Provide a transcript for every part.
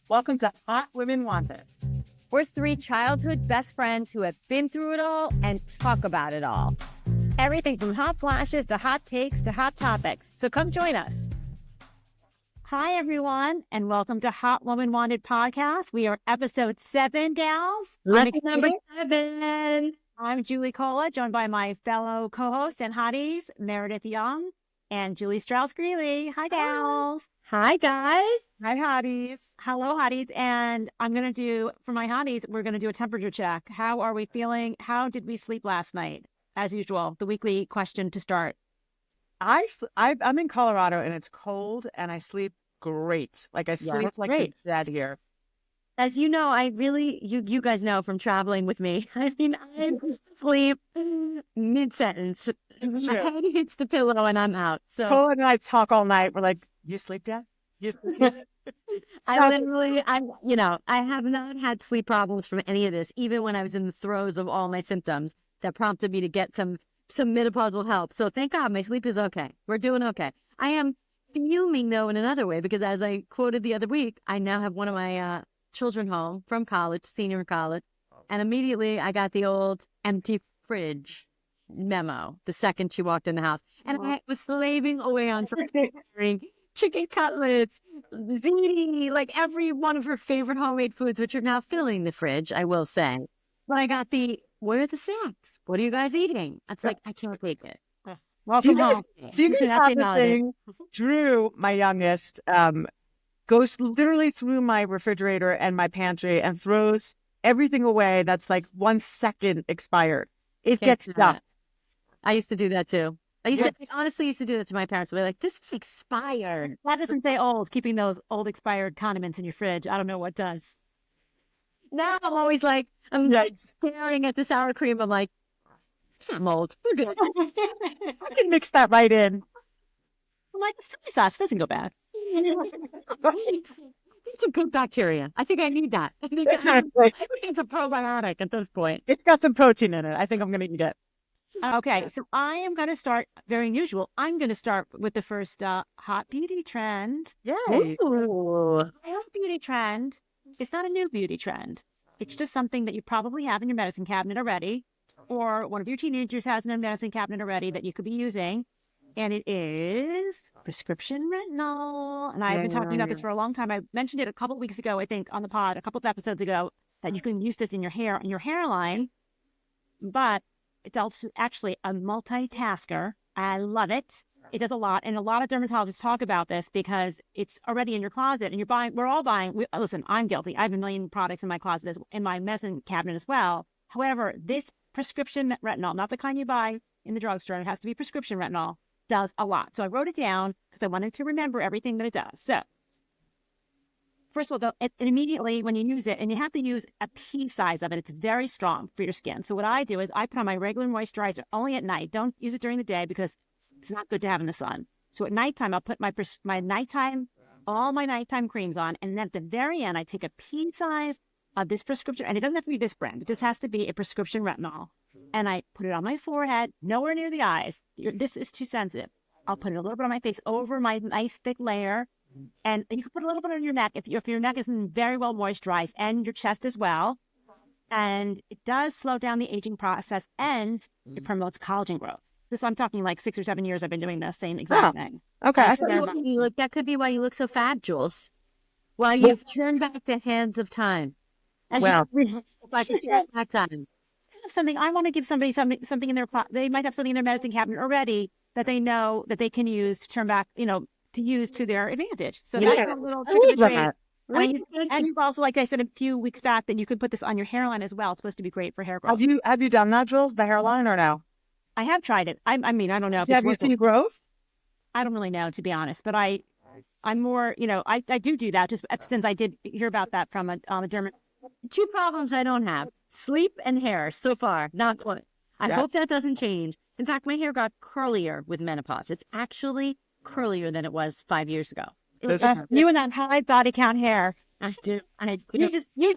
Welcome to Hot Women Wanted. We're three childhood best friends who have been through it all and talk about it all. Everything from hot flashes to hot takes to hot topics. So come join us. Hi, everyone, and welcome to Hot Woman Wanted podcast. We are episode 7, gals. Lucky number 7. I'm Juli Cola, joined by my fellow co-hosts and hotties, Meredith Young and Julie Strauss Greeley. Hi, gals. Hi, guys. Hi, Hotties. Hello, hotties. And I'm going to do, for my hotties, we're going to do a temperature check. How are we feeling? How did we sleep last night? As usual, the weekly question to start. I'm in Colorado and it's cold and I sleep great. Like I sleep like a dad here. As you know, I really, you guys know from traveling with me, I mean, I sleep mid-sentence. My head hits the pillow and I'm out. So Cole and I talk all night. We're like, you sleep yet? You sleep yet? I have not had sleep problems from any of this, even when I was in the throes of all my symptoms that prompted me to get some menopausal help. So thank God my sleep is okay. We're doing okay. I am fuming, though, in another way, because as I quoted the other week, I now have one of my children home from college, senior in college, and immediately I got the old empty fridge memo the second she walked in the house. And I was slaving away on preparing chicken cutlets, ziti, like every one of her favorite homemade foods, which are now filling the fridge, I will say. But I got where are the snacks? What are you guys eating? It's like, I can't take it. Welcome home. Do you guys have the thing? Drew, my youngest, goes literally through my refrigerator and my pantry and throws everything away that's like 1 second expired. It gets dumped. I used to do that too. I honestly used to do that to my parents. They're like, this is expired. That doesn't say old, keeping those old expired condiments in your fridge. I don't know what does. Now I'm always like, I'm staring at the sour cream. I'm like, I'm old. We're good. I can mix that right in. I'm like, soy sauce doesn't go bad. It's some good bacteria. I think I need that. I think it's a probiotic at this point. It's got some protein in it. I think I'm going to eat it. Okay, so I am going to start, very unusual, I'm going to start with the first hot beauty trend. Yay. Ooh. My hot beauty trend is not a new beauty trend. It's just something that you probably have in your medicine cabinet already, or one of your teenagers has in a medicine cabinet already that you could be using. And it is prescription retinol. And I've been talking about this for a long time. I mentioned it a couple of weeks ago, I think, on the pod, a couple of episodes ago, that you can use this in your hair, in your hairline. But it's also actually a multitasker. I love it. It does a lot. And a lot of dermatologists talk about this because it's already in your closet and we're all buying. Listen, I'm guilty. I have a million products in my closet, in my medicine cabinet as well. However, this prescription retinol, not the kind you buy in the drugstore, it has to be prescription retinol, does a lot. So I wrote it down because I wanted to remember everything that it does. So first of all, it immediately, when you use it, and you have to use a pea size of it, it's very strong for your skin. So what I do is I put on my regular moisturizer only at night. Don't use it during the day because it's not good to have in the sun. So at nighttime, I'll put all my nighttime creams on. And then at the very end, I take a pea size of this prescription, and it doesn't have to be this brand. It just has to be a prescription retinol. And I put it on my forehead, nowhere near the eyes. This is too sensitive. I'll put it a little bit on my face over my nice thick layer. And you can put a little bit on your neck if your neck isn't very well moisturized, and your chest as well. And it does slow down the aging process, and it promotes collagen growth. I'm talking like 6 or 7 years I've been doing the same exact thing. Okay. That could be why you look so fab, Jules. Why you've turned back the hands of time. Back time. Something I want to give somebody something in their they might have something in their medicine cabinet already that they know that they can use to turn back, to use to their advantage. So that's a little trick of the trade. And you've also, like I said a few weeks back, that you could put this on your hairline as well. It's supposed to be great for hair growth. Have you done that, Jules? The hairline or no? I have tried it. I mean, I don't know. Have you seen growth? I don't really know, to be honest. But I'm more, I do that just since I did hear about that from a dermatologist. 2 problems I don't have: sleep and hair. So far, not good. I hope that doesn't change. In fact, my hair got curlier with menopause. It's actually curlier than it was 5 years ago. You and that high body count hair. I do. You're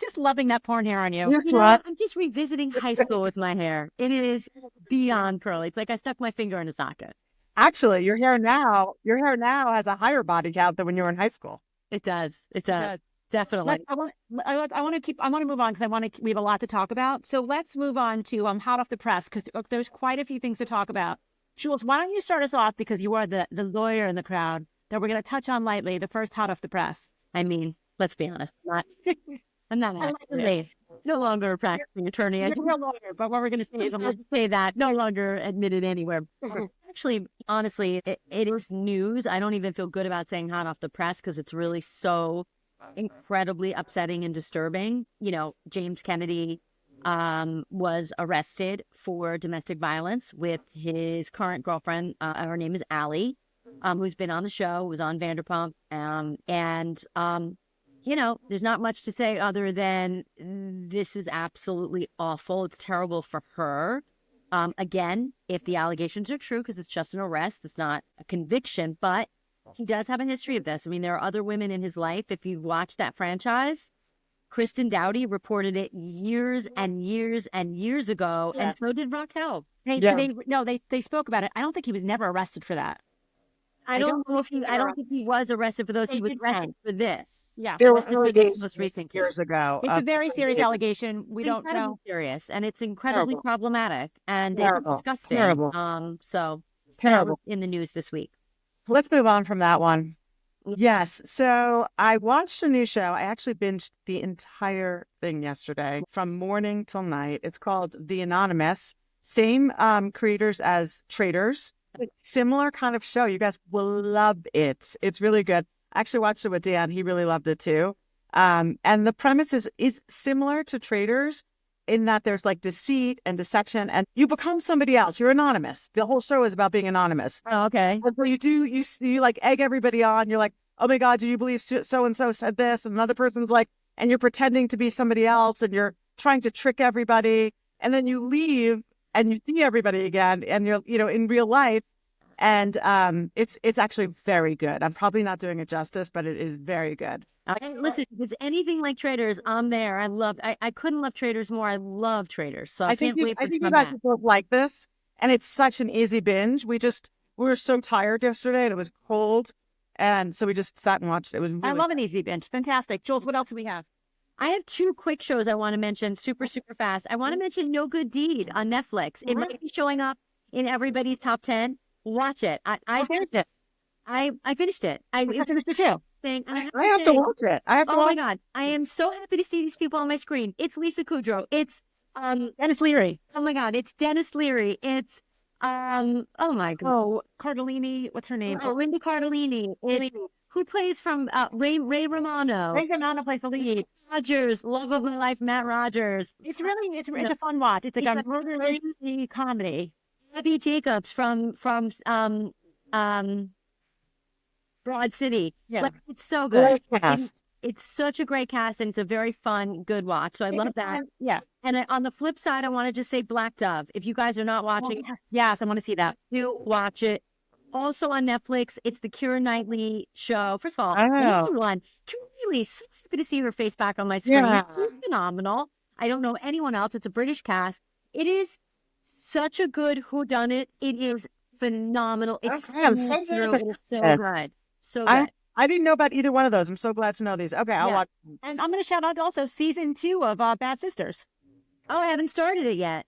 just loving that porn hair on you. I'm just revisiting high school with my hair. It is beyond curly. It's like I stuck my finger in a socket. Actually, your hair now has a higher body count than when you were in high school. It does. It does. definitely. I want to move on because we have a lot to talk about. So let's move on to hot off the press because there's quite a few things to talk about. Jules, why don't you start us off because you are the lawyer in the crowd that we're going to touch on lightly, the first hot off the press. I mean, let's be honest. I'm not actually no longer a practicing attorney. You're a lawyer, but what we're going to say is I'm going to say that no longer admitted anywhere. Actually, honestly, it is news. I don't even feel good about saying hot off the press because it's really so incredibly upsetting and disturbing. You know, James Kennedy was arrested for domestic violence with his current girlfriend. Her name is Allie, who's been on the show, was on Vanderpump, you know, there's not much to say other than this is absolutely awful. It's terrible for her. Again, if the allegations are true, because it's just an arrest, it's not a conviction, but he does have a history of this. I mean, there are other women in his life. If you've watched that franchise, Kristen Dowdy reported it years and years and years ago, and so did Raquel. They spoke about it. I don't think he was never arrested for that. I don't think he was arrested for those. He was arrested for this. Yeah, there was allegations most recent years ago. It's a very serious allegation. We don't know. Serious, and it's incredibly problematic and it's disgusting. Terrible. Terrible in the news this week. Let's move on from that one. Yes. So I watched a new show. I actually binged the entire thing yesterday from morning till night. It's called The Anonymous. Same creators as Traitors. Similar kind of show. You guys will love it. It's really good. I actually watched it with Dan. He really loved it too. And the premise is similar to Traitors in that there's like deceit and deception and you become somebody else. You're anonymous. The whole show is about being anonymous. Oh, okay. And so you like egg everybody on. You're like, oh my God, do you believe so-and-so said this? And another person's like, and you're pretending to be somebody else and you're trying to trick everybody. And then you leave and you see everybody again and you're, in real life. And it's actually very good. I'm probably not doing it justice, but it is very good. Listen, if it's anything like Traitors, I'm there. I couldn't love Traitors more. I love Traitors. So I can't wait for it to come back. I think you guys both like this. And it's such an easy binge. We were so tired yesterday and it was cold. And so we just sat and watched it. It was really I love an easy binge. Fantastic. Jules, what else do we have? I have two quick shows I want to mention super, super fast. I want to mention No Good Deed on Netflix. It might be showing up in everybody's top 10. Watch it. I finished it. I finished it. I finished it too. I have to watch it. My God. I am so happy to see these people on my screen. It's Lisa Kudrow. It's Dennis Leary. Oh my God. It's Dennis Leary. It's oh my God. Oh, Cardellini. What's her name? Oh, Linda Cardellini. Who plays from Ray Romano? Ray Romano plays the lead. Rogers, love of my life, Matt Rogers. It's a fun watch. It's like a murder comedy. Abby Jacobs from Broad City. Yeah, like, it's so good. Great cast. It's such a great cast, and it's a very fun, good watch. So I love that. Yeah. And on the flip side, I want to just say Black Dove. If you guys are not watching, yes, I want to see that. Do watch it. Also on Netflix, it's the Keira Knightley show. First of all, one. Really so happy to see her face back on my screen. Yeah. She's phenomenal. I don't know anyone else. It's a British cast. It is such a good whodunit. It is phenomenal. It's so good. So good. I didn't know about either one of those. I'm so glad to know these. Okay, I'll watch. And I'm going to shout out also season 2 of Bad Sisters. Oh, I haven't started it yet.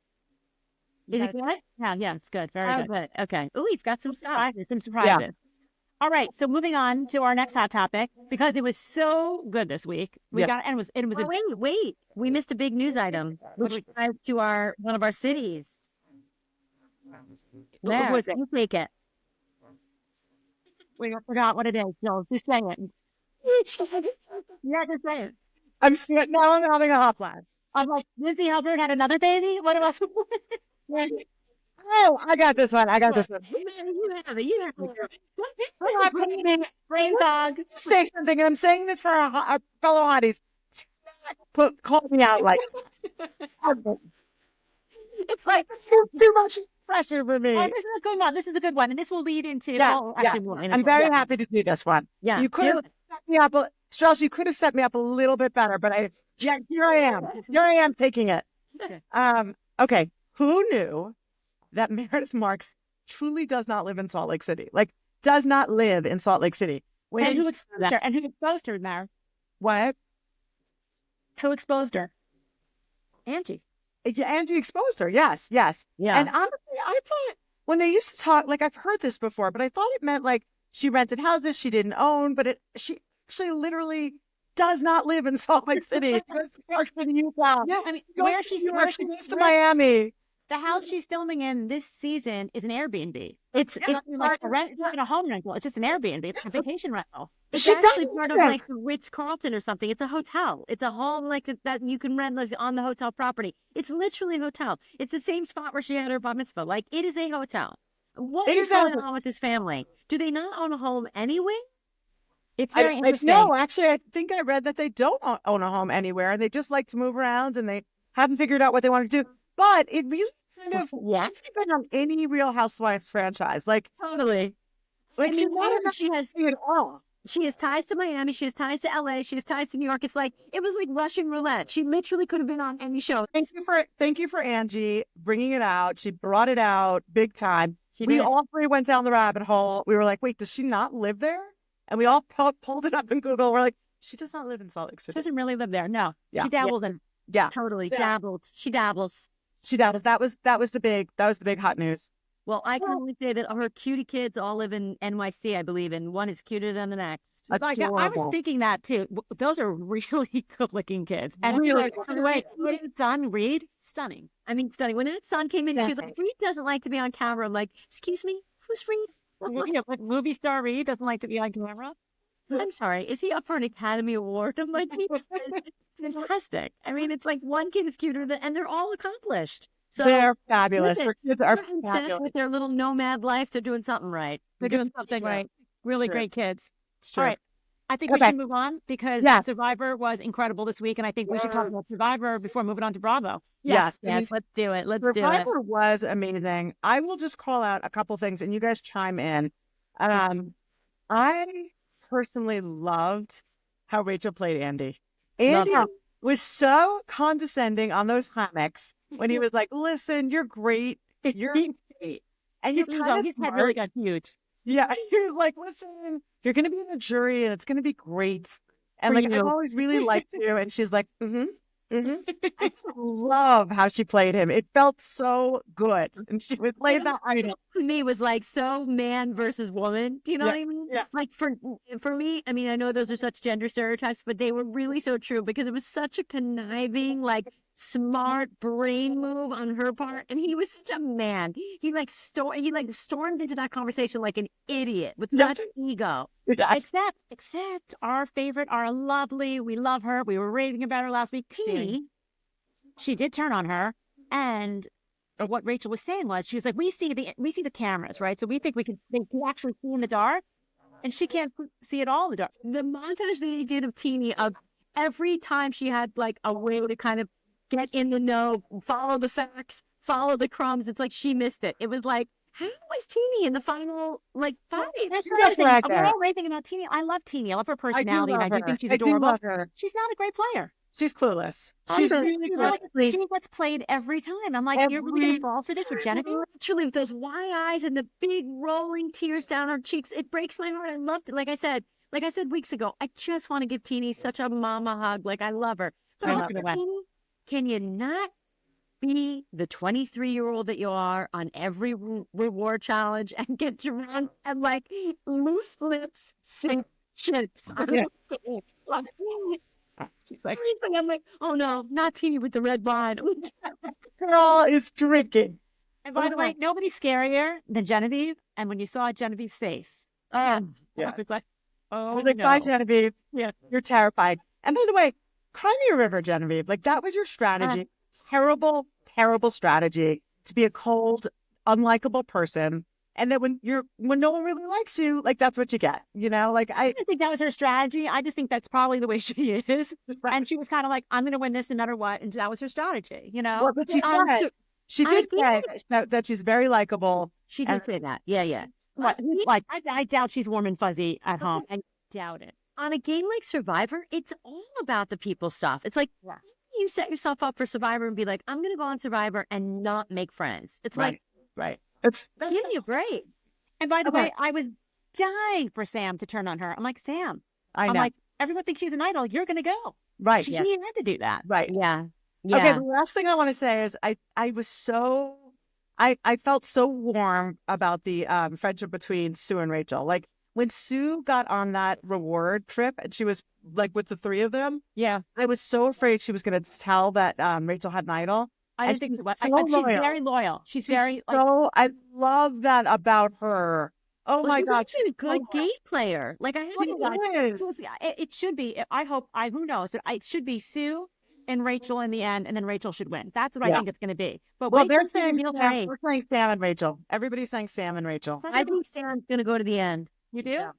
Is it good? Yeah, it's good. Very good. Okay. Oh, we've got some surprises. Yeah. All right, so moving on to our next hot topic because it was so good this week. Wait. We missed a big news item, which ties to one of our cities. Who was it? You take it. Wait, I forgot what it is. No, just say it. Yeah, just say it. I'm having a hot flash. I'm like, Lindsay Hubbard had another baby? What else? Oh, I got this one. You have it. Brain dog. Say something. And I'm saying this for our fellow hotties. Call me out like it's like too much pressure for me. Oh, this is a good one. This is a good one. And this will lead into I'm very happy to do this one. Yeah. You could have set me up Strauss, you could have set me up a little bit better, but here I am. Here I am taking it. Okay. Who knew that Meredith Marks truly does not live in Salt Lake City? Like, does not live in Salt Lake City. Who exposed her, Mar? What? Who exposed her? Angie. Yeah, Angie exposed her. Yes, yes. Yeah. And honestly, I thought when they used to talk, like I've heard this before, but I thought it meant like she rented houses she didn't own, but she actually literally does not live in Salt Lake City. She goes to New York City, Utah. Yeah, I mean, She goes she goes to Miami. The house she's filming in this season is an Airbnb. It's Not like it's not a home rental. It's just an Airbnb. It's a vacation rental. It's She actually does part of that. like the Ritz-Carlton or something. It's a hotel. It's a home like that you can rent like, on the hotel property. It's literally a hotel. It's the same spot where she had her bar mitzvah. Like it is a hotel. What is going on with this family? Do they not own a home anyway? It's very interesting. No, actually, I think I read that they don't own a home anywhere, and they just like to move around, and they haven't figured out what they want to do. But it really kind of Yeah. she could have been on any Real Housewives franchise. Like Totally. like I she's mean, not and she has at all. She has ties to Miami. She has ties to LA. She has ties to New York. It's like it was like Russian roulette. She literally could have been on any show. Thank you for Angie bringing it out. She brought it out big time. She We did. all three went down the rabbit hole. We were like, wait, does she not live there? And we all pulled it up in Google. We're like, she does not live in Salt Lake She City. doesn't really live there. No. Yeah. She dabbles in. Yeah, Totally Yeah. dabbled. She dabbles. she does. That was the big hot news. Well, I can only say that her cutie kids all live in NYC, I believe, and one is cuter than the next. Like I was Adorable. thinking that too. Those are really good-looking kids. And Really. by the way, son Reed, stunning. I mean, stunning. When that son came in, she was like, Reed doesn't like to be on camera. I'm like, excuse me, who's Reed? You know, like movie star Reed doesn't like to be on camera. I'm sorry, is he up for an Academy Award? I'm like, it's fantastic. I mean, it's like one kid is cuter than, and they're all accomplished. So They're fabulous. listen, Her kids are they're incensed fabulous. with their little nomad life. They're doing something right. They're doing something true. right. Really true. great kids. It's true. All right. I think we Okay. should move on because Yeah. Survivor was incredible this week, and I think we should talk about Survivor before moving on to Bravo. Yes. Yes, let's do it. Let's do it. Survivor was amazing. I will just call out a couple things and you guys chime in. I personally loved how Rachel played Andy. Andy her. was so condescending on those hammocks when he was like, listen, you're great. You're great. And you're kind of his head smart. really got huge. Yeah, you're like, listen, you're going to be in the jury and it's going to be great. And For like, you. I've always really liked you. And she's like, I love how she played him. It felt so good. And she would play that item. To me was like so man versus woman. Do you know Yeah, what I mean? yeah. Like for me, I mean, I know those are such gender stereotypes, but they were really so true because it was such a conniving, like smart brain move on her part, and he was such a man. He stormed into that conversation like an idiot with Yeah. such ego. Yeah. Except our favorite, our lovely, we love her. We were raving about her last week. Teeny, she did turn on her, and what Rachel was saying was, she was like, we see the cameras, right? So we think they can actually see in the dark, and she can't see at all in the dark. The montage that they did of Teeny of every time she had like a way to kind of get in the know, follow the facts, follow the crumbs. It's like she missed it. It was like, how was Teeny in the final like fight? That's She's the other thing. right We're there. all raving about Teeny. I love Teeny. I love her personality, and I do think she's I do adorable. love her. She's not a great player. She's clueless. She's Also, really You good. know, like, she gets played every time. I'm like, you're really gonna fall for this with Genevieve? Literally with those wide eyes and the big rolling tears down her cheeks. It breaks my heart. I loved it. Like I said weeks ago, I just want to give Teeny such a mama hug. Like I love her. But I also, love her. Teeny, can you not be the 23-year-old that you are on every reward challenge and get drunk and like loose lips, sink chips? Yeah. She's like, I'm like, oh no, not Teeny with the red wine. Girl is drinking. And by the way, nobody's scarier than Genevieve. And when you saw Genevieve's face, Yeah. it's like, I oh was like, no. bye, Genevieve. Yeah, you're terrified. And by the way, cry me a river, Genevieve. Like that was your strategy. Terrible, terrible strategy to be a cold, unlikable person. And then when no one really likes you, like that's what you get. You know, like I don't think that was her strategy. I just think that's probably the way she is. And she was kind of like, I'm going to win this no matter what. And that was her strategy, you know? well, but she Um, said, so- she I did say that she's very likable. She did say that. Yeah. What? Like, I doubt she's warm and fuzzy at home. I doubt it. On a game like Survivor, it's all about the people stuff. It's like you set yourself up for Survivor and be like, I'm going to go on Survivor and not make friends. It's like, Right. That's give me a break. And by the Okay. way, I was dying for Sam to turn on her. I'm like, Sam, I I'm know. like, everyone thinks she's an idol. You're going to go. Right. She Yes. didn't even have to do that. Right. Yeah. Okay, Yeah. the last thing I want to say is I was so I felt so warm about the friendship between Sue and Rachel. Like when Sue got on that reward trip and she was like with the three of them, Yeah. I was so afraid she was going to tell that Rachel had an idol. I And didn't think she's she was. so And she's loyal. very loyal. She's very like, so I love that about her. Oh Well, my she's God, actually a good game player. Like I have she to like, is. it should be. Who knows? It should be Sue and Rachel in the end, and then Rachel should win. That's what I Yeah. think it's going to be. But Well, wait they're till she saying reveals her Sam, age. we're saying Sam and Rachel. Everybody's saying Sam and Rachel. I think Sam's gonna go to the end. You do? Yeah.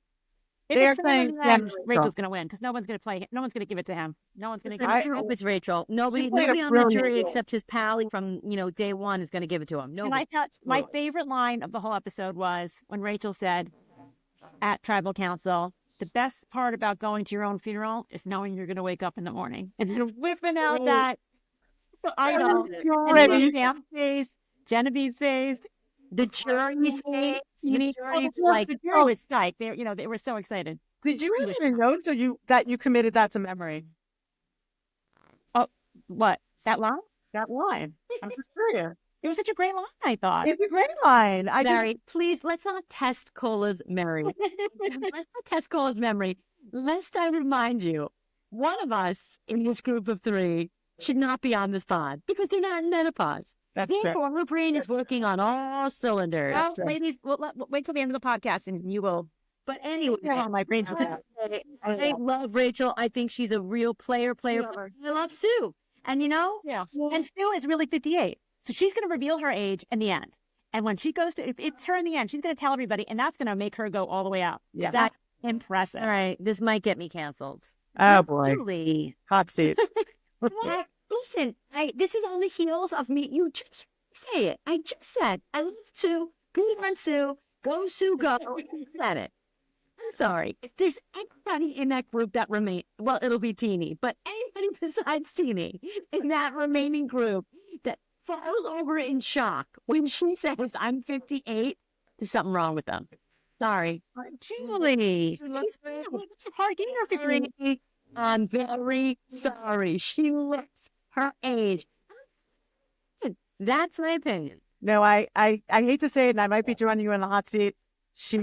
If They're it's Sam saying in the Sam end, and Rachel. Rachel's going to win because no one's going to play. No one's going to give it to him. No one's going to Listen, give it. I hope it's Rachel. Nobody played a on the brilliant jury role. except his pally from day one is gonna give it to him. And Nobody. I thought my Really. favorite line of the whole episode was when Rachel said at tribal council, "The best part about going to your own funeral is knowing you're going to wake up in the morning," and then whipping out that idol. And then Sam's face, Genevieve's face, The jury's face. The Jeannie. jury, Like the jury was psyched. They were so excited. Did you have any notes, or that you committed that to memory? What, that line? That line. I'm just curious. It was such a great line, I thought. It's a great line. Mary, please, let's not test Cola's memory. Let's not test Cola's memory. Lest I remind you, one of us in this group of three should not be on this pod because they're not in menopause. That's true. Therefore, her brain is working on all cylinders. Well, ladies, wait till the end of the podcast and you will. But anyway, My brain's working. I love Rachel. I think she's a real player. I love Sue. And Yeah. And Sue is really 58. So she's going to reveal her age in the end. And when she goes to, if it's her in the end, she's going to tell everybody, and that's going to make her go all the way out. Yeah. That's impressive. all right, this might get me canceled. Oh boy, Julie. hot seat. Listen, this is on the heels of me. You just say it. I just said, I love Sue. Good on Sue. Go, Sue, go. I said it. I'm sorry. If there's anybody in that group that remains, well, it'll be Teeny, but anybody besides Teeny in that remaining group that falls over in shock when she says, I'm 58, there's something wrong with them. Sorry. Julie. She looks It's hard getting her 58. I'm very sorry. She looks her age. That's my opinion. No, I hate to say it, and I might be joining you in the hot seat. It's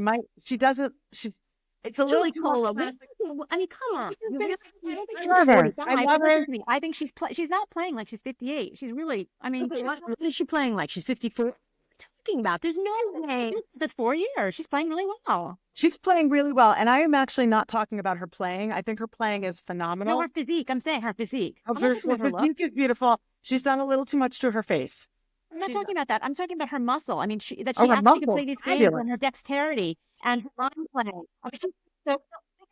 a Julie little Cola. too I mean, come on. You really- I don't think she's love her. 45. I love her. I think she's not playing like she's 58. She's really, What is she playing like? She's 54? What are you talking about? There's no way. that's 4 years. She's playing really well. She's playing really well, and I am actually not talking about her playing. I think her playing is phenomenal. No, her physique. I'm saying her physique. Her I'm not talking about her look. physique is beautiful. She's done a little too much to her face. I'm not talking about that. I'm talking about her muscle. I mean, she her actually can muscle's play these games fabulous. and her dexterity and her line playing. I mean, so think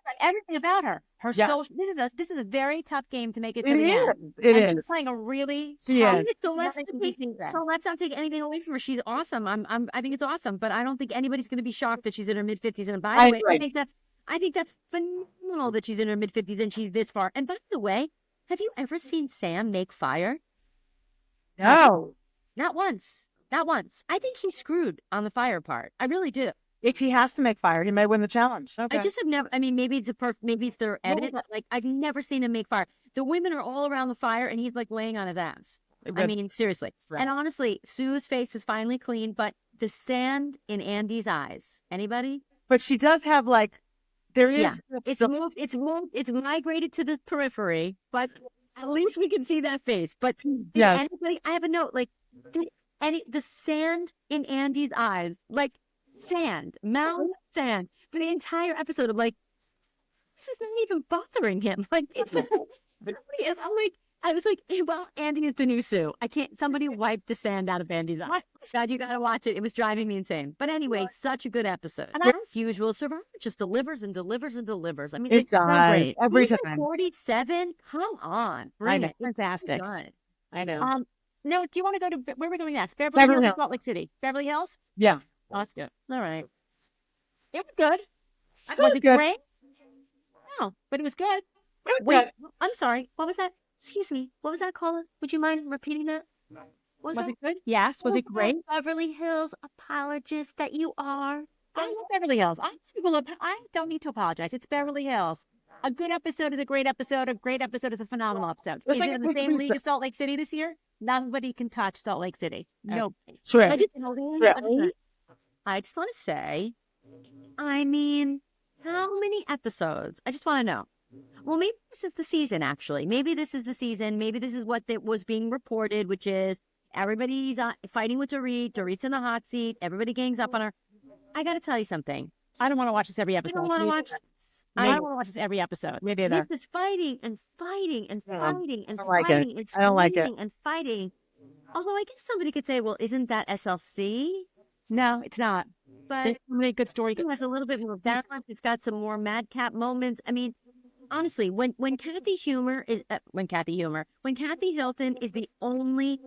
about everything about her. Her Yeah. social. This is a very tough game to make it to It the is. end. It and is. she's playing a really She tough, is. So let's nothing take, easy thing. so let's not take anything away from her. She's awesome. I think it's awesome, but I don't think anybody's going to be shocked that she's in her mid 50s. And by I the way, agree. I think that's phenomenal that she's in her mid 50s and she's this far. And by the way, have you ever seen Sam make fire? No. Not once. Not once. I think he's screwed on the fire part. I really do. If he has to make fire, he may win the challenge. Okay. I just have never. I mean, maybe it's maybe it's their edit. But like, I've never seen him make fire. The women are all around the fire, and he's like laying on his ass. I mean, seriously. Right. And honestly, Sue's face is finally clean, but the sand in Andy's eyes. Anybody? But she does have there is. Yeah. It's moved. It's moved. It's migrated to the periphery, but at least we can see that face. But did Yeah. anybody? I have a note. Like, did the sand in Andy's eyes, like sand, mouth sand, for the entire episode. I'm like, this is not even bothering him. Like, it's I'm like, I was like, well, Andy is the new Sue. I can't. Somebody wipe the sand out of Andy's eye. God, you gotta watch it. It was driving me insane. But anyway, such a good episode. And as usual, Survivor just delivers and delivers and delivers. I mean, It it's so does. great. Every Even time. 47. Come on, bring know. it. It's Fantastic. good. I know. No, do you want to go to where are we going next? Beverly Beverly Hills or Hills. Salt Lake City? Beverly Hills? Yeah. Oh, let's do it. All right. It was good. I thought Was it it good. great? No, but it was good. It was Wait, good. I'm sorry. What was that? Excuse me. What was that, Colin? Would you mind repeating that? What Was that? it good? Yes. Was it Oh, great? Beverly Hills apologist that you are. I love Beverly Hills. I don't need to apologize. It's Beverly Hills. A good episode is a great episode. A great episode is a phenomenal episode. It's Is like it in the same league as Salt Lake City this year? Nobody can touch Salt Lake City. Nobody. Sure. I just want to say, I mean, how many episodes? I just want to know. Well, maybe this is the season, actually. Maybe this is the season. Maybe this is what was being reported, which is everybody's fighting with Dorit. Dorit's in the hot seat. Everybody gangs up on her. I got to tell you something. I don't want to watch this every I episode. don't want to watch. I don't want to watch this every episode. Me neither. This fighting and fighting and fighting and I don't like fighting it. and I don't like it. screaming and fighting. Although I guess somebody could say, well, isn't that SLC? No, it's not. But There's so many good stories. it has a little bit more balance. It's got some more madcap moments. I mean, honestly, when Kathy Hilton is the only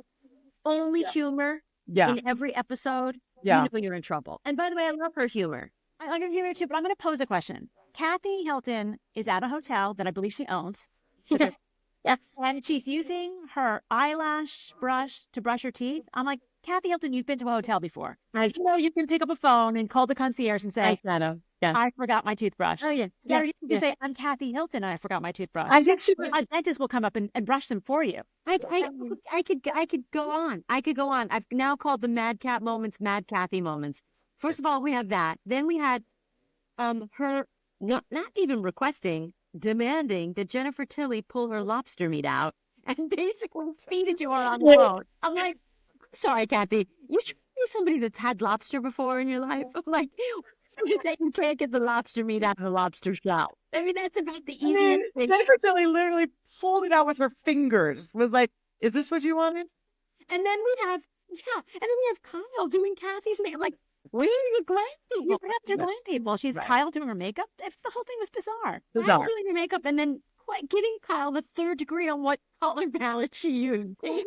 humor in every episode, you know you're in trouble. And by the way, I love her humor. I like her humor too, but I'm going to pose a question. Kathy Hilton is at a hotel that I believe she owns. Yes. And she's using her eyelash brush to brush her teeth. I'm like, Kathy Hilton, you've been to a hotel before. You know, you can pick up a phone and call the concierge and say, I forgot my toothbrush. Oh, yeah. Yeah, you can say, I'm Kathy Hilton and I forgot my toothbrush. I think a dentist will come up and brush them for you. I could go on. I've now called the madcap moments Mad Kathy moments. First of all, we have that. Then we had her not even requesting, demanding that Jennifer Tilly pull her lobster meat out and basically feed it to her on the phone. I'm like, sorry, Kathy, you should be somebody that's had lobster before in your life. I'm like, that you can't get the lobster meat out of the lobster shell. I mean, that's about the easiest thing. Jennifer Tilly literally pulled it out with her fingers. Was like, is this what you wanted? And then we have Kyle doing Kathy's makeup. Like, where are your glam people? You have to glam people. She's Kyle doing her makeup. The whole thing was bizarre. Kyle doing her makeup and then giving Kyle the third degree on what color palette she used. In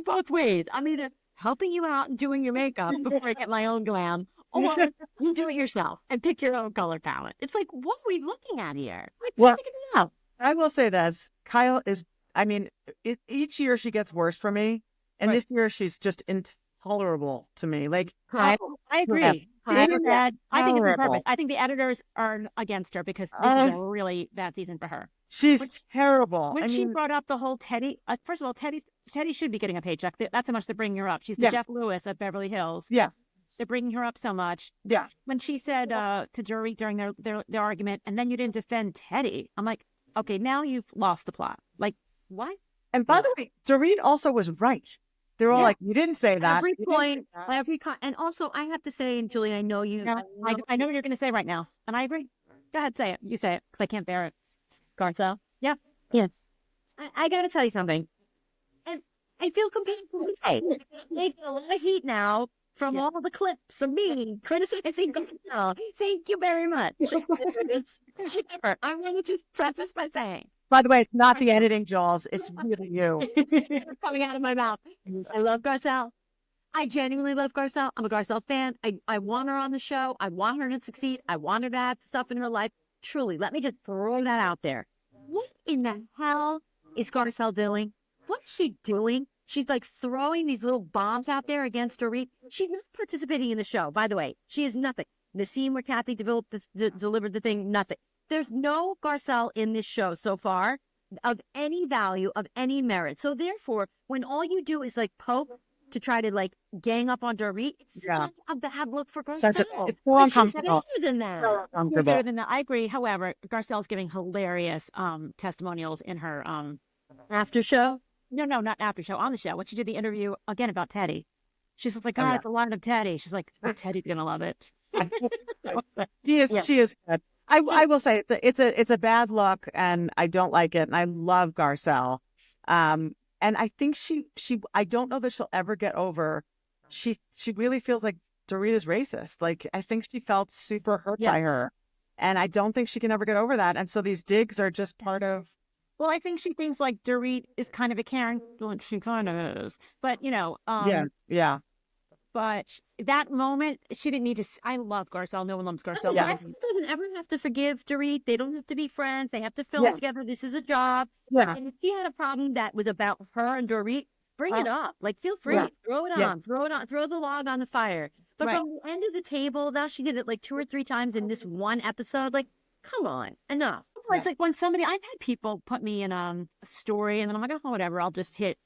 both ways. I'm either helping you out and doing your makeup before I get my own glam, or you do it yourself and pick your own color palette. It's like, what are we looking at here? Well, I will say this. Kyle is, I mean, each year she gets worse for me. And this year she's just intolerable to me. Like, I agree. I think it's on purpose. I think the editors are against her because this is a really bad season for her. She's terrible. When she brought up the whole Teddy, first of all, Teddy should be getting a paycheck. That's how much they're bringing her up. She's the Jeff Lewis of Beverly Hills. Yeah. They're bringing her up so much. Yeah. When she said to Jury during their argument, and then you didn't defend Teddy, I'm like, okay, now you've lost the plot. Like, what? And by the way, Dorit also was right. They're all like, you didn't say that. Every point, and also I have to say, and Julie, I know you. I know what you're going to say right now, and I agree. Go ahead, say it. You say it, because I can't bear it. Garcelle? Yeah. Yes. I got to tell you something. And I feel completely taking a lot of heat now from all the clips of me criticizing Garcelle. Thank you very much. I want to just preface by saying. By the way, it's not the editing, Jules. It's really you. It's coming out of my mouth. I love Garcelle. I genuinely love Garcelle. I'm a Garcelle fan. I want her on the show. I want her to succeed. I want her to have stuff in her life. Truly, let me just throw that out there. What in the hell is Garcelle doing? What is she doing? She's like throwing these little bombs out there against Dorit. She's not participating in the show, by the way. She is nothing. The scene where Kathy delivered the thing, nothing. There's no Garcelle in this show so far of any value, of any merit. So therefore, when all you do is like poke to try to like gang up on Dorit, it's such a bad look for Garcelle. It's so uncomfortable. She's better than that. She's better than that. I agree. However, Garcelle's giving hilarious testimonials in her after show. No, not after show. On the show, when she did the interview again about Teddy, she's just like, God, it's a lot of Teddy. She's like, Teddy's gonna love it. She is good. I will say it's a bad look, and I don't like it. And I love Garcelle, and I think she I don't know that she'll ever get over. She really feels like Dorit is racist. Like, I think she felt super hurt by her, and I don't think she can ever get over that. And so these digs are just part of. Well, I think she thinks like Dorit is kind of a Karen. Well, she kind of is, but you know, yeah. But that moment, she didn't need to. I love Garcelle. No one loves Garcelle. Garcelle doesn't ever have to forgive Dorit. They don't have to be friends. They have to film together. This is a job. Yeah. And if she had a problem that was about her and Dorit, bring it up. Like, feel free. Throw it on. Throw it on. Throw the log on the fire. But from the end of the table, now she did it like 2 or 3 times in this one episode. Like, Come on, enough. Well, it's like when somebody, I've had people put me in a story and then I'm like, oh, whatever, I'll just hit,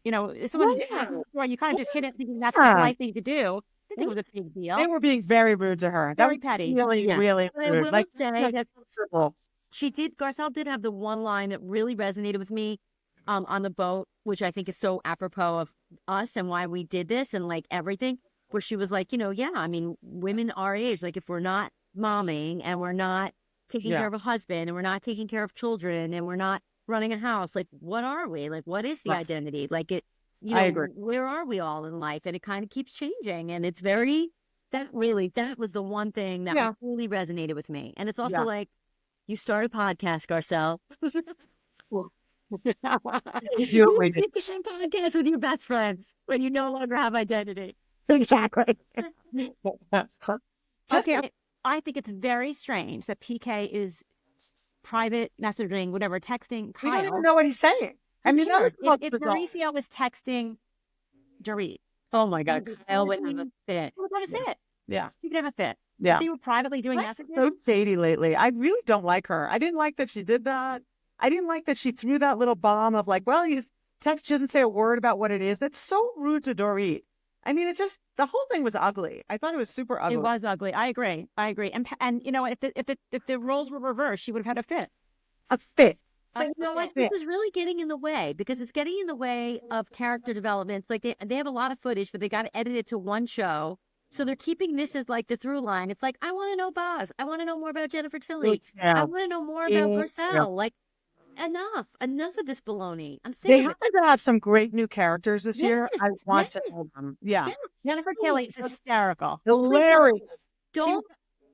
if someone you kind of just hit it thinking that's the right thing to do. I think it was a big deal. They were being very rude to her. Very that petty. Really, really But I rude. will Like, say that triple. Garcelle did have the one line that really resonated with me on the boat, which I think is so apropos of us and why we did this and like everything, where she was like, yeah, I mean, women our age, like if we're not momming and we're not taking care of a husband and we're not taking care of children and we're not running a house, like what are we? Like what is the identity? Like it, I agree. where are we all in life? And it kind of keeps changing. And it's that was the one thing that really resonated with me. And it's also like, you start a podcast, Garcelle. You make the same podcast with your best friends when you no longer have identity. Exactly. Okay, I think it's very strange that PK is private messaging, whatever, texting Kyle. We don't even know what he's saying. I mean, if Mauricio was texting Dorit. Oh my God, Kyle wouldn't have a fit. Would have a fit. Yeah. You could have a fit. Yeah. They were privately doing messages. So shady lately. I really don't like her. I didn't like that she did that. I didn't like that she threw that little bomb of like, well, his text doesn't say a word about what it is. That's so rude to Dorit. I mean, it's just, the whole thing was ugly. I thought it was super ugly. It was ugly. I agree. And if the roles were reversed, she would have had a fit. A fit. But you know what? This is really getting in the way because it's getting in the way of character development. Like they have a lot of footage, but they got to edit it to one show. So they're keeping this as like the through line. It's like, I want to know Boz. I want to know more about Jennifer Tilly. I want to know more about Garcelle. Like, enough of this baloney. I'm sick They of it. happen to have some great new characters this year. I want to know them. Yeah. Jennifer Tilly is hysterical. Hilarious. Don't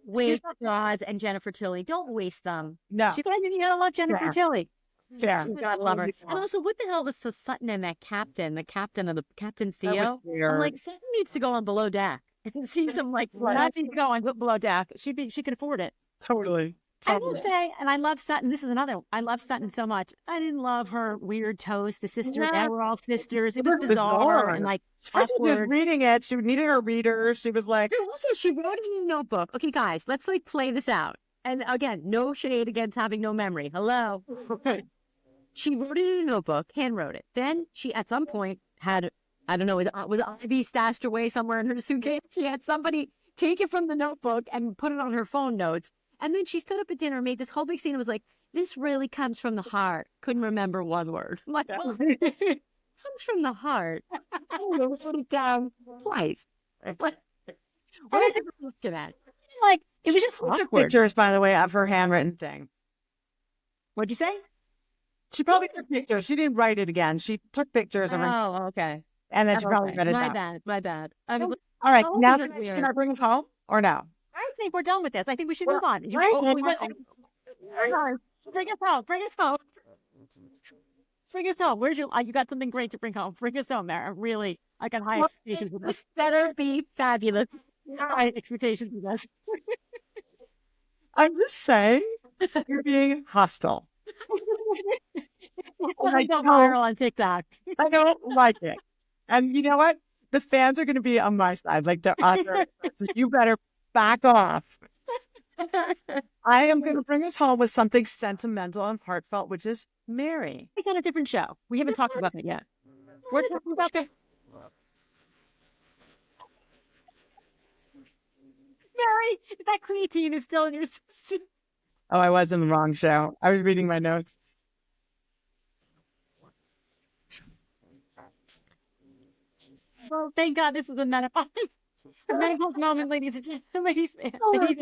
waste Boz and Jennifer Tilly. Don't waste them. No. You gotta love Jennifer Tilly. Yeah. You gotta love her. And also, what the hell was Sutton and that captain, Captain Theo? I'm like, Sutton needs to go on Below Deck and see some like Nothing's going below deck. She could afford it. Totally. I will say, and I love Sutton. This is another. I love Sutton so much. I didn't love her weird toast, the sister. They were all sisters. It was bizarre and like awkward. Just reading it, she needed her readers. She was like, also she wrote it in a notebook. Okay, guys, let's like play this out. And again, no shade against having no memory. Hello. She wrote it in a notebook, hand wrote it. Then she, at some point, had, I don't know, was Ivy stashed away somewhere in her suitcase? She had somebody take it from the notebook and put it on her phone notes. And then she stood up at dinner and made this whole big scene and was like, this really comes from the heart. Couldn't remember one word. I'm like, well, it comes from the heart. I wrote it down twice. What did you look at that? Like, it was just took pictures, by the way, of her handwritten thing. What'd you say? She probably took pictures. She didn't write it again. She took pictures of her. Oh, okay. And then she probably read it down. My bad. I was all right, now can I bring us home or no? I think we're done with this. I think we should move on. Bring us home. Bring us home. Bring us home. Where's you got something great to bring home. Bring us home, Mara. Really, I got high expectations with this. Better be fabulous. High expectations with this. I'm just saying, you're being hostile. I go viral on TikTok. I don't like it. And you know what? The fans are going to be on my side. Like they're on their, so you better back off. I am going to bring us home with something sentimental and heartfelt, which is Mary. It's on a different show. We haven't talked about it yet. We're talking about the Mary. That creatine is still in your. Oh, I was in the wrong show. I was reading my notes. Well, thank God this is a menopause. Menopause moment, ladies and gentlemen, ladies and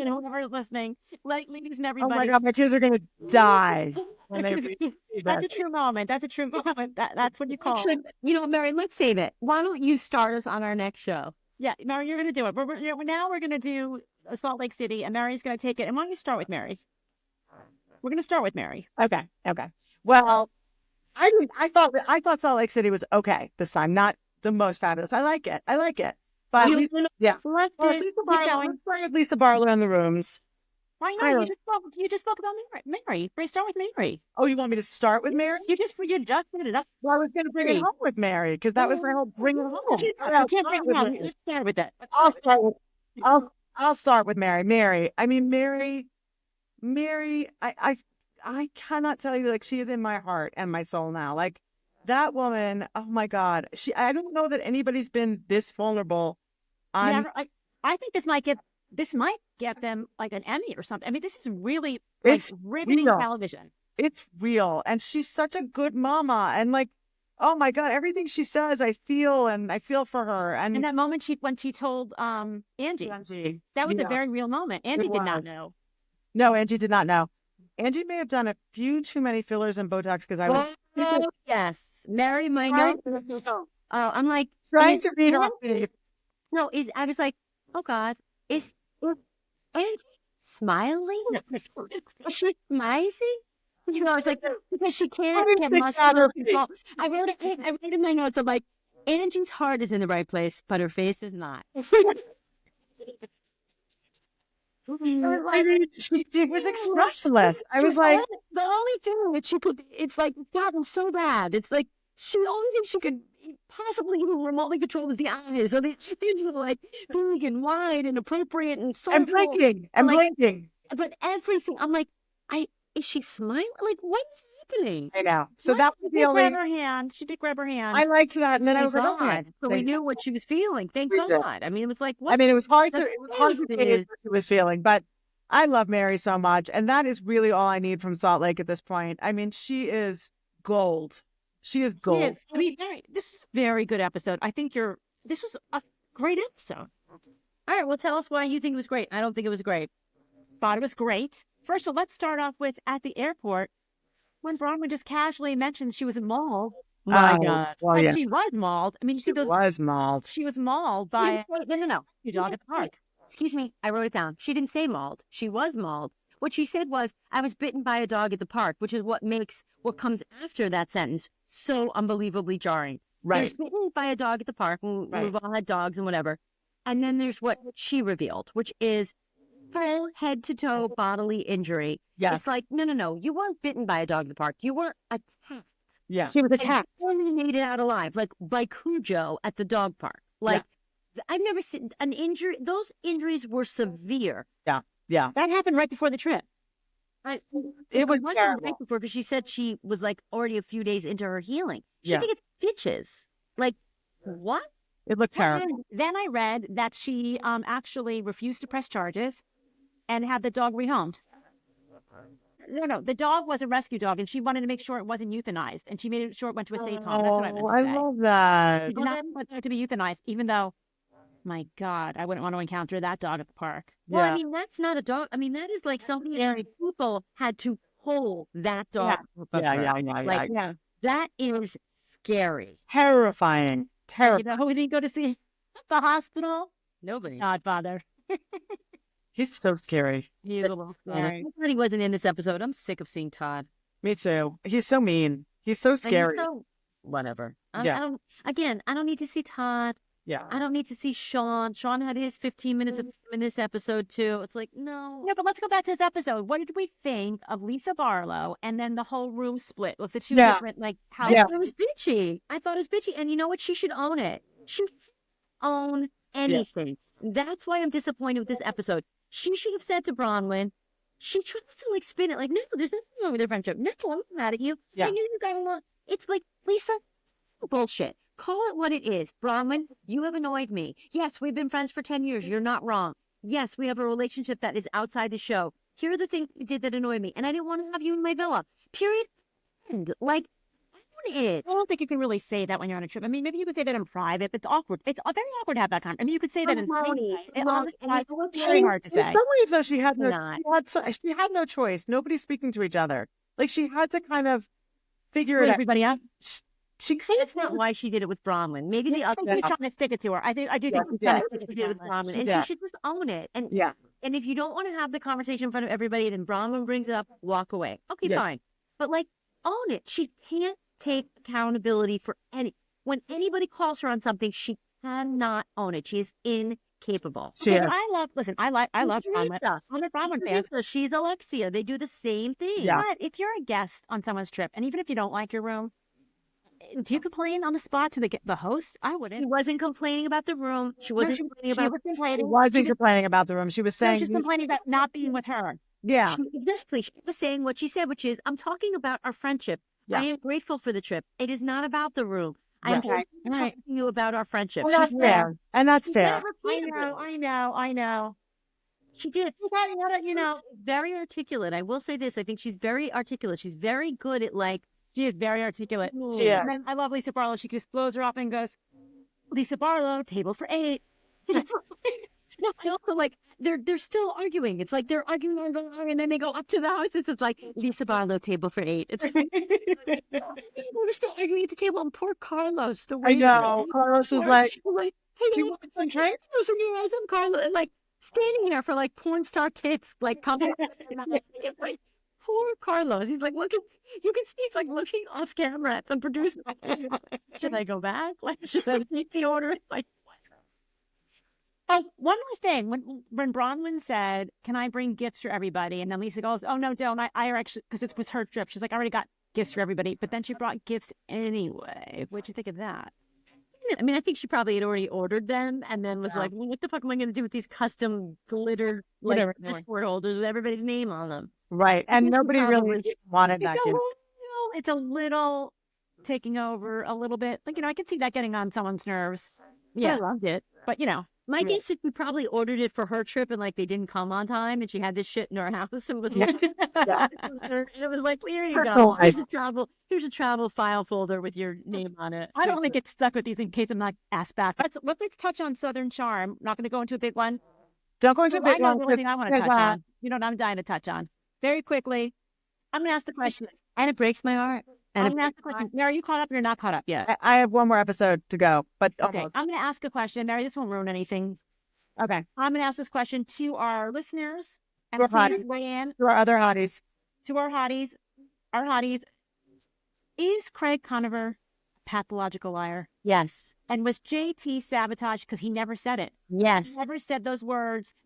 whoever is listening, ladies and everybody. Oh my God, my kids are going to die when they read That's a true moment. That's a true moment. That's what you call. Actually, Mary, let's save it. Why don't you start us on our next show? Yeah, Mary, you're going to do it. Now we're going to do Salt Lake City, and Mary's going to take it. And why don't you start with Mary? We're going to start with Mary. Okay. Well, I thought Salt Lake City was okay this time. Not the most fabulous. I like it. But let's bring Lisa Barlow in the rooms. Why not? You just spoke about Mary. Start with Mary. Oh, you want me to start with Mary? You just put it up. Well, I was going to bring it home with Mary because that was my whole bring it home. You can't bring it home. Let's start with that. I'll start with Mary. Mary. Mary, I cannot tell you, like, she is in my heart and my soul now. Like, that woman, oh my God. I don't know that anybody's been this vulnerable on. Never, I think this might get them like an Emmy or something. I mean, this is really It's riveting real. television. It's real. And she's such a good mama. And like, oh my God, everything she says, I feel for her. And that moment when she told Angie, that was a very real moment. Angie did not know. No, Angie did not know. Angie may have done a few too many fillers and Botox because I was. Oh, yes. Mary might know. Oh, I'm like. Trying to read her face. No, I was like, oh God, is Angie smiling? Is she smiling? You know, I was like, because she can't get muscular control. I wrote it in my notes. I'm like, Angie's heart is in the right place, but her face is not. I mean, she was expressionless. I was like, the only thing that she could, it's like gotten so bad. It's like the only thing she could possibly even remotely control was the eyes. So they were like big and wide and appropriate and so. I'm blinking. But everything, I'm like, is she smiling? Like, what's happening? I know. So that was the only. Grab her hand. She did grab her hand. I liked that, and then I was like, oh, so we knew what she was feeling. Thank God. I mean, it was like, what? I mean, it was hard to gauge what she was feeling, but I love Mary so much, and that is really all I need from Salt Lake at this point. I mean, she is gold. She is gold. She is. I mean, this is a very good episode. I think this was a great episode. All right, well, tell us why you think it was great. I don't think it was great. Thought it was great. First of all, let's start off with at the airport when Bronwyn just casually mentioned she was mauled. My God. Well, and she was mauled. I mean, she was mauled. She was mauled by no. Your dog at the park. Excuse me. I wrote it down. She didn't say mauled. She was mauled. What she said was, I was bitten by a dog at the park, which is what makes what comes after that sentence so unbelievably jarring. Right. There's bitten by a dog at the park. We've all had dogs and whatever. And then there's what she revealed, which is full head-to-toe bodily injury. Yes. It's like, no. You weren't bitten by a dog at the park. You were attacked. Yeah. She was attacked. Only made it out alive, like by Cujo at the dog park. Like, I've never seen an injury. Those injuries were severe. Yeah. That happened right before the trip. It was wasn't terrible. right before because she said she was like already a few days into her healing. She Yeah. had to get stitches. Like, what? It looked terrible. And then I read that she actually refused to press charges and had the dog rehomed. No, the dog was a rescue dog, and she wanted to make sure it wasn't euthanized, and she made sure it went to a safe home. That's what I meant to say. I love that. She did not want it to be euthanized, even though, my God, I wouldn't want to encounter that dog at the park. Well, I mean, that's not a dog. I mean, that is like something that people had to hold that dog. Yeah. That is scary. Terrifying. You know who we didn't go to see at the hospital? Nobody. Godfather. He's so scary. He's a little scary. I'm glad he wasn't in this episode. I'm sick of seeing Todd. Me too. He's so mean. He's so scary. Whatever. I don't need to see Todd. Yeah. I don't need to see Sean. Sean had his 15 minutes of in this episode too. It's like, no. Yeah, but let's go back to this episode. What did we think of Lisa Barlow and then the whole room split with the two different, like, how It was bitchy. I thought it was bitchy. And you know what? She should own it. She should own anything. That's why I'm disappointed with this episode. She should have said to Bronwyn, she tries to like spin it like, no, there's nothing wrong with their friendship. No, I'm not mad at you. Yeah. I knew you got along. It's like, Lisa, bullshit. Call it what it is. Bronwyn, you have annoyed me. Yes, we've been friends for 10 years. You're not wrong. Yes, we have a relationship that is outside the show. Here are the things you did that annoy me. And I didn't want to have you in my villa. Period. And like, I don't think you can really say that when you're on a trip. I mean, maybe you could say that in private, but it's awkward. It's very awkward to have that conversation. I mean, you could say that in private. It's very hard to say. In some ways, though, she had no choice. Nobody's speaking to each other. Like, she had to kind of figure it out. Everybody out. She kind of. That's not why she did it with Bronwyn. Maybe the other. She's trying to stick it to her. I do think she's trying to stick it to with Bronwyn, and she should just own it. And and if you don't want to have the conversation in front of everybody, then Bronwyn brings it up, walk away. Okay, fine. But like, own it. She can't take accountability for when anybody calls her on something, she cannot own it. She is incapable. I love Bronwyn. I'm a Bronwyn fan. She's Alexia. They do the same thing. Yeah. But if you're a guest on someone's trip, and even if you don't like your room, do you complain on the spot to the host? I wouldn't. She wasn't complaining about the room. She wasn't complaining about the room. She was saying she's complaining about not being with her. Yeah. Exactly. She was saying what she said, which is, I'm talking about our friendship. Yeah. I am grateful for the trip. It is not about the room. I'm Okay. talking to you about our friendship. And that's fair. And that's fair. I know. She did. You know, Very articulate. I will say this. I think she's very articulate. She's very good at like. she is very articulate. Yeah. And then I love Lisa Barlow. She just blows her up and goes, Lisa Barlow, table for 8. No, I also like they're still arguing. It's like they're arguing, and then they go up to the house. It's like Lisa Barlow, table for 8. It's like, we're still arguing at the table. And poor Carlos, the I waiter. know. Carlos was like, hey, do you want some drink? I'm Carlos, and like standing there for like porn star tits, like coming. Like, poor Carlos. He's like looking. You can see he's like looking off camera at the producer. Should I go back? Like, should I take the order? It's like. Oh, one more thing. When Bronwyn said, "Can I bring gifts for everybody?" and then Lisa goes, "Oh no, don't. I actually because it was her trip. She's like, I already got gifts for everybody." But then she brought gifts anyway. What'd you think of that? I mean, I think she probably had already ordered them and then was like, well, what the fuck am I going to do with these custom glittered like passport holders with everybody's name on them? Right. And nobody really wanted that gift. It's a little taking over a little bit. Like, I can see that getting on someone's nerves. Yeah. I loved it. But, my guess is we probably ordered it for her trip and like they didn't come on time and she had this shit in her house and was like, it was like, here you go. Here's a travel file folder with your name on it. I don't want to get stuck with these in case I'm not asked back. Let's touch on Southern Charm. Not going to go into a big one. Don't go into a big one. The only thing I want to touch on. You know what I'm dying to touch on. Very quickly, I'm going to ask the question. And it breaks my heart. I'm going to ask the question. Mary, are you caught up or you're not caught up yet? I have one more episode to go, but okay. Almost. I'm going to ask a question. Mary, this won't ruin anything. Okay. I'm going to ask this question to our listeners. And to our please weigh in. To our other hotties. To our hotties. Our hotties. Is Craig Conover a pathological liar? Yes. And was JT sabotaged because he never said it? Yes. He never said those words.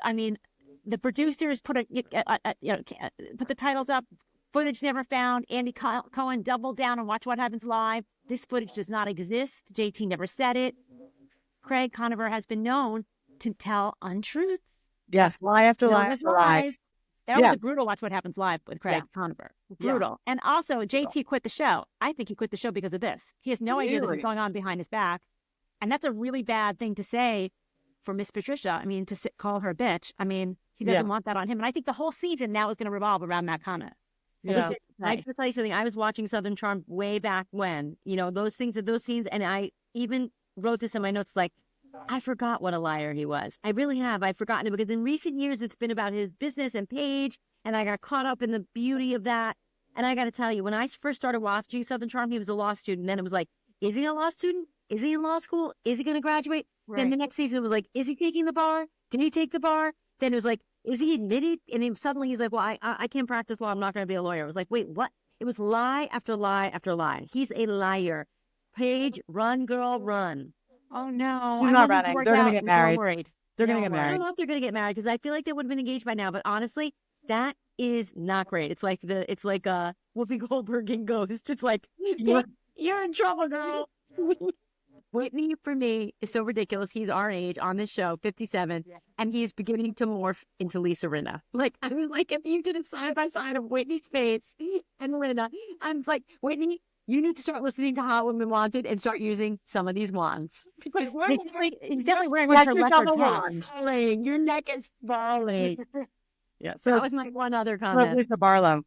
I mean, the producers put the titles up. Footage never found. Andy Cohen doubled down on Watch What Happens Live. This footage does not exist. JT never said it. Craig Conover has been known to tell untruths. Yes, lie after lie after lie. That was a brutal Watch What Happens Live with Craig Conover. Brutal. And also, JT quit the show. I think he quit the show because of this. He has no idea this is going on behind his back. And that's a really bad thing to say for Miss Patricia. I mean, to call her a bitch. I mean, he doesn't want that on him. And I think the whole season now is going to revolve around that comment. Yeah. Listen, I can tell you something. I was watching Southern Charm way back when, those things, those scenes. And I even wrote this in my notes, like, I forgot what a liar he was. I really have. I've forgotten it because in recent years, it's been about his business and Paige. And I got caught up in the beauty of that. And I got to tell you, when I first started watching Southern Charm, he was a law student. Then it was like, is he a law student? Is he in law school? Is he going to graduate? Right. Then the next season it was like, is he taking the bar? Did he take the bar? Then it was like, is he admitted? And then suddenly he's like, well, I can't practice law. I'm not going to be a lawyer. I was like, wait, what? It was lie after lie after lie. He's a liar. Paige, run, girl, run. Oh, no. She's not running. They're going to get married. They're going to get married. I don't know if they're going to get married because I feel like they would have been engaged by now. But honestly, that is not great. It's like Whoopi Goldberg in Ghost. It's like, you're in trouble, girl. Whitney, for me, is so ridiculous. He's our age on this show, 57, and he's beginning to morph into Lisa Rinna. Like, I was like, if you did a side by side of Whitney's face and Rinna, I'm like, Whitney, you need to start listening to Hot Women Wanted and start using some of these wands. He's definitely wearing one of her leopard tops. Your neck is falling. So that was my one other comment. Lisa Barlow.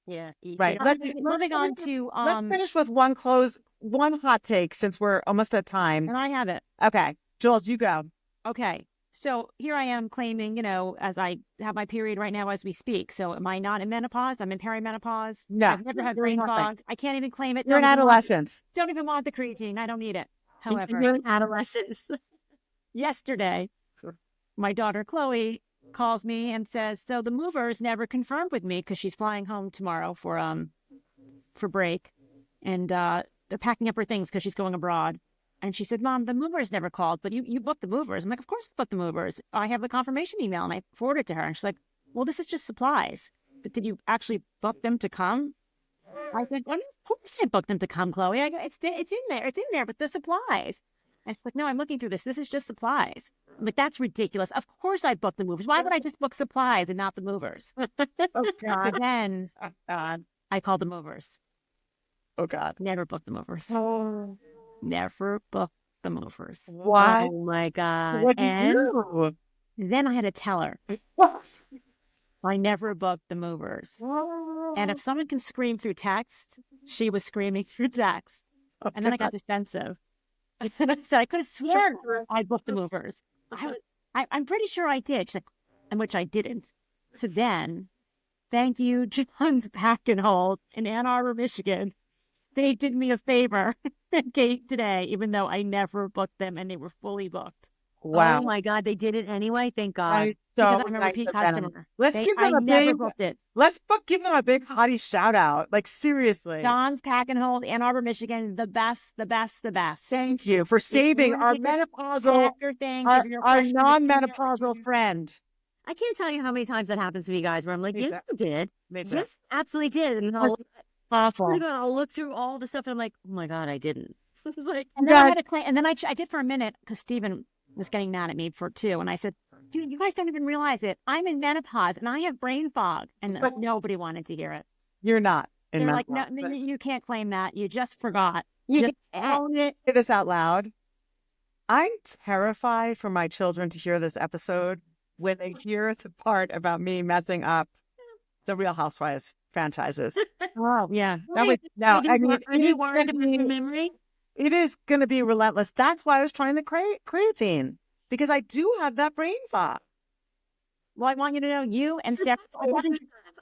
Yeah. Right. Moving on to let's finish with one hot take since we're almost at time. And I have it. Okay. Jules, you go. Okay. So here I am claiming, as I have my period right now as we speak. So am I not in menopause? I'm in perimenopause. No. I've never had brain fog. I can't even claim it. You're in adolescence. Don't even want the creatine. I don't need it. However. You're in adolescence. Yesterday, my daughter Chloe calls me and says, so the movers never confirmed with me because she's flying home tomorrow for break. And they're packing up her things because she's going abroad. And she said, Mom, the movers never called, but you booked the movers. I'm like, of course I booked the movers. I have the confirmation email, and I forwarded it to her. And she's like, well, this is just supplies. But did you actually book them to come? I said, well, of course I booked them to come, Chloe. I go, it's in there. It's in there, but the supplies. And it's like, no, I'm looking through this. This is just supplies. I'm like, that's ridiculous. Of course I booked the movers. Why would I just book supplies and not the movers? Oh, But God. then Oh, God. I called the movers. Oh, God. Never booked the movers. Oh, Never booked the movers. what? Oh my God. What did And you do? then I had to tell her, I never booked the movers. And if someone can scream through text, she was screaming through text. And then I got defensive. And I said, I could have sworn I booked the movers. I'm pretty sure I did. She's like, and which I didn't. So then, thank you, John's Pack and Hold in Ann Arbor, Michigan. They did me a favor and came today, even though I never booked them and they were fully booked. Wow. Oh my God. They did it anyway. Thank God. That is Because so I'm a nice repeat of them. customer. Let's give them I a never big. booked it. Give them a big Hottie shout out. Like, seriously. John's Pack and Hold, Ann Arbor, Michigan, the best, the best, the best. Thank you for saving you our wanna get menopausal, Factor things. our, if you're our questioning non-menopausal friend. I can't tell you how many times that happens to me, guys, where I'm like, Me yes, too. I did. Me too. Yes, absolutely did. And then Awful. I'll look through all the stuff and I'm like, oh my God, I didn't. Like, And then I had to claim, and then I did for a minute because Stephen was getting mad at me for two, and I said, "Dude, you guys don't even realize it. I'm in menopause and I have brain fog." And nobody wanted to hear it. You're not. They're like, "No, you can't claim that. You just forgot. you Just can- own it." Say this out loud. I'm terrified for my children to hear this episode when they hear the part about me messing up the Real Housewives franchises. Oh yeah. That was, no, I mean, are they worried about your memory? it is going to be relentless. That's why I was trying the creatine, because I do have that brain fog. Well, I want you to know, you and Sarah.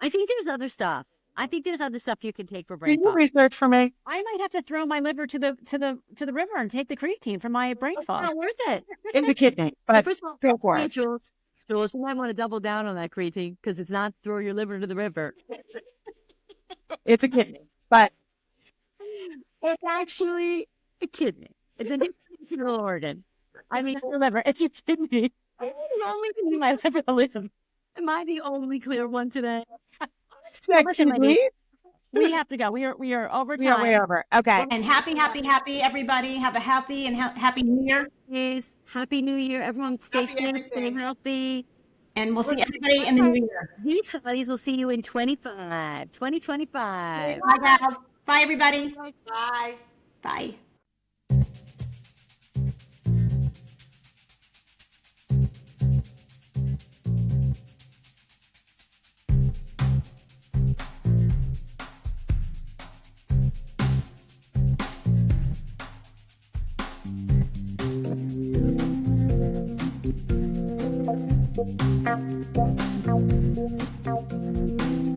I think there's other stuff. I think there's other stuff you can take for Can brain you fog. research for me? I might have to throw my liver to the river and take the creatine for my brain It's fog. not worth it. In the kidney, but First of all, go for hey, it. Jules, you might want to double down on that creatine because it's not throw your liver to the river. It's a kidney, but It's actually a kidney. It's a different organ. I mean, your liver. It's your kidney. I'm the only In my liver to live. Am I the only clear one today? it's that Listen, kidney. ladies. We have to go. We are over We are time. way over. Okay. And happy, everybody. Have a healthy and happy New Year. Yes. Happy New Year. Everyone stay Happy safe, stay everything. healthy. And we'll see everybody in the new year. These Hotties will see you in 2025. Bye, gals. Bye, everybody. Bye. Bye.